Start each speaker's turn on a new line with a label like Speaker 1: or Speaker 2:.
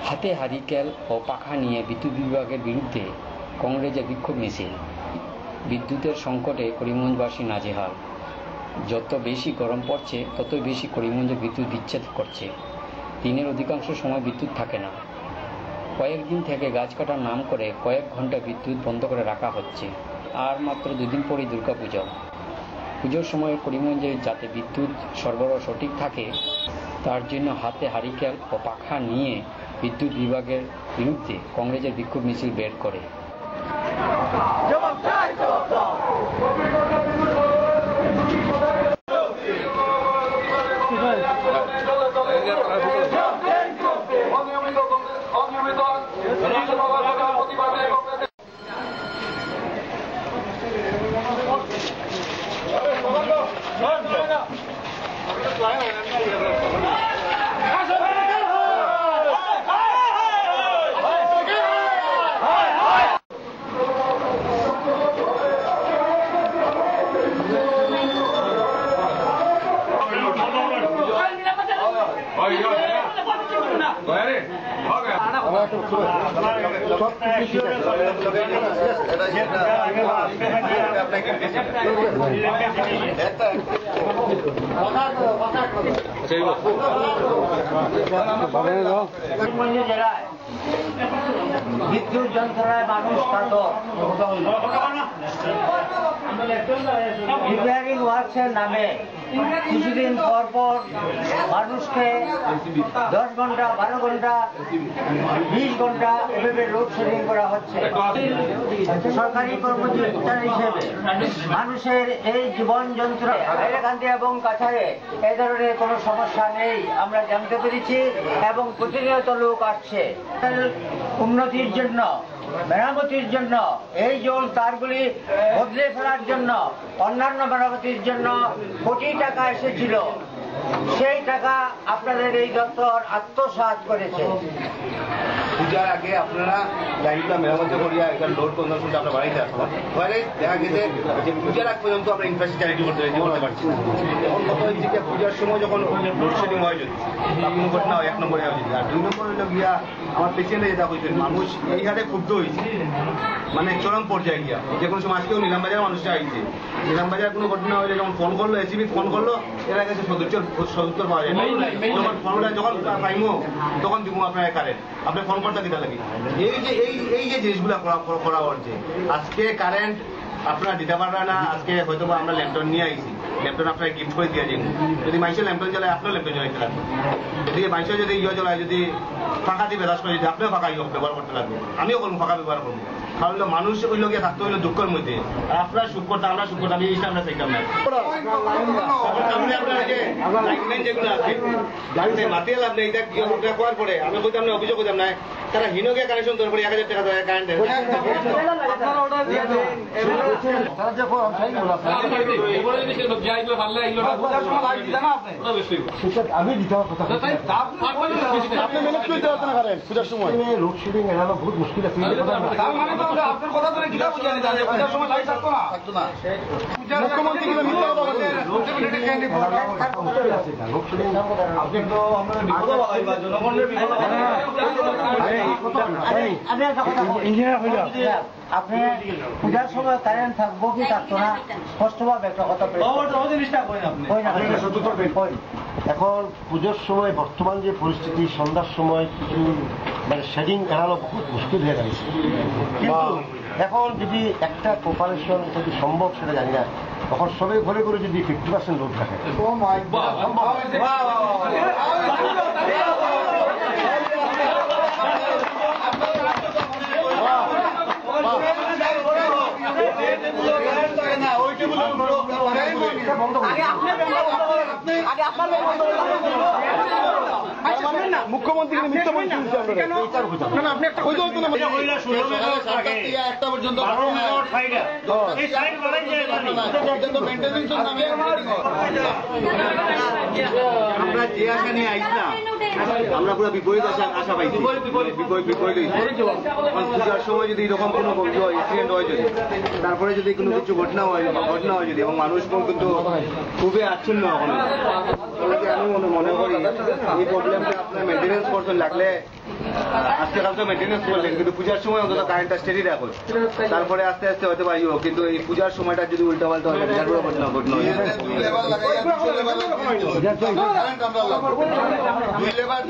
Speaker 1: হাতে হারিকেল ও পাখা নিয়ে বিদ্যুৎ বিভাগের বিরুদ্ধে কংগ্রেসের বিক্ষোভ মিছিল। বিদ্যুতের সংকটে করিমগঞ্জবাসী নাজেহাল। যত বেশি গরম পড়ছে ততই বেশি করিমগঞ্জে বিদ্যুৎ বিচ্ছেদ করছে। দিনের অধিকাংশ সময় বিদ্যুৎ থাকে না। কয়েকদিন থেকে গাছ কাটার নাম করে কয়েক ঘন্টা বিদ্যুৎ বন্ধ করে রাখা হচ্ছে। আর মাত্র 2 দিন পরেই দুর্গাপুজো। পুজোর সময় করিমগঞ্জে যাতে বিদ্যুৎ সরবরাহ সঠিক থাকে তার জন্য হাতে হারিকেল ও পাখা নিয়ে বিদ্যুৎ বিভাগের বিরুদ্ধে কংগ্রেসের বিক্ষোভ মিছিল বের করে।
Speaker 2: বিদ্যুৎ যন্ত্রণায় মানুষ রিপেয়ারিং ওয়ার্কসের নামে কিছুদিন পর পর মানুষকে 10 ঘন্টা 12 ঘন্টা 20 ঘন্টা এভাবে লোডশেডিং করা হচ্ছে। সরকারি কর্মচারী হিসেবে মানুষের এই জীবন যন্ত্রণা হাইলাকান্দি এবং কাছাড়ে এ ধরনের কোনো সমস্যা নেই আমরা জানতে পেরেছি এবং প্রতিনিয়ত লোক আসছে। উন্নতির জন্য, মেরামতির জন্য, এই জল তারগুলি বদলে ফেলার জন্য, অন্যান্য মেরামতির জন্য কোটি টাকা এসেছিল। সেই টাকা আপনাদের এই দপ্তর আত্মসাৎ করেছে।
Speaker 3: পূজার আগে আপনারা লাইনটা মেরামতি করিয়া একটা লোড কনজামশনটা আপনার বাড়িতে আসবেন। ফলে দেখা গেছে যে পূজার আগ পর্যন্ত আমরা ইনফ্রাস্ট্রাকচার রেডি করতে পারছি না। এখন কত হচ্ছে যে পূজার সময় যখন লোডশেডিং হয় যদি বা কোনো ঘটনা হয় 1 নম্বরে হয় যদি, আর 2 নম্বরে হলো গিয়া আমার পেশেন্টে যেটা হয়েছে মানুষ এই হারে ক্ষুব্ধ হয়েছে, মানে চরম পর্যায়ে গিয়া। যে কোনো সময় আজকেও নিলামবাজার মানুষটা আইছে, নিলামবাজার কোনো ঘটনা হলে যখন ফোন করলো এসিবি ফোন করলো এরা কাছে সদুত্তর পাওয়া যায়। যখন ফোনটা যখন পাইমো তখন দিব আপনার কারেন্ট আপনি ফোন করতে দিতে লাগে। এই যে জিনিসগুলো করা হচ্ছে, আজকে কারেন্ট আপনারা দিতে পারবেন না। আজকে হয়তো আমরা ল্যাম্পটন নিয়ে আইছি, ল্যাম্পটন আপনাকে গিফট করে দিয়ে যাবো। যদি মানুষের ল্যাম্পটন জ্বালায় আপনার ল্যাম্পটন জ্বালাইতে লাগবে। যদি মানুষের যদি জ্বালায়, যদি ফাঁকা দিয়ে বেদাস করে যদি আপনিও ফাঁকা ব্যবহার করতে লাগবে, আমিও করবো ফাঁকা ব্যবহার করবো। কারণ মানুষ ওই লোকে থাকতে হইলো দুঃখের মধ্যে, আর আপনারা সুখ করতে আমরা সুখ করতাম, এই আমরা চাইতাম না। যেগুলো আছে মাতিয়ে লাভ নেই, করার পরে আমি বলতাম না, অভিযোগ করতাম না তারা হীনকে কানেকশন তোর পরে 1000 টাকা দেয় কারেন্টের।
Speaker 4: আমি দিতে আপনি ম্যানেজ করে দেওয়া না করেন পূজার সময় লোডশেডিং এড়ানো বহুত মুশকিল আছে। মুখ্যমন্ত্রী মিথ্যা কথা বলছেন।
Speaker 2: আপনি পূজার সময় কারেন্ট থাকবো কি থাকতো না স্পষ্টভাবে একটা কথা
Speaker 4: এখন পুজোর সময় বর্তমান যে পরিস্থিতি, সন্ধ্যার সময় কিছু মানে শেডিং এড়ানো বহুত মুশকিল হয়ে গেছে। এখন যদি একটা কোপারেশন যদি সম্ভব সেটা জানি না, তখন সবাই ঘরে ঘরে যদি 50% লোড থাকে মুখ্যমন্ত্রী মিথ্যা বলছেন আপনি একটা একটা পর্যন্ত
Speaker 3: আমরা যে আশা নিয়ে আইস না, আমরা পুরো বিপরীত আশা পাইছি। পূজার সময় যদি এরকম কোনো অ্যাক্সিডেন্ট হয় যদি, তারপরে যদি কোনো কিছু ঘটনা হয় যদি, এবং মানুষ কিন্তু খুবই আচ্ছন্ন এখন, আমি মনে করি এই প্রবলেমটা আপনার মেনটেন্যান্স করছেন, লাগলে আজকে কাল তো মেনটেন্যান্স করলেন, কিন্তু পূজার সময় অন্তত কারেন্টটা স্টেডি রাখুন, তারপরে আস্তে আস্তে হতে পারিও। কিন্তু এই পূজার সময়টা যদি উল্টা পাল্টা হয়ে যায় বিরাট বড় ঘটনা হয়ে যায়।
Speaker 5: লেবার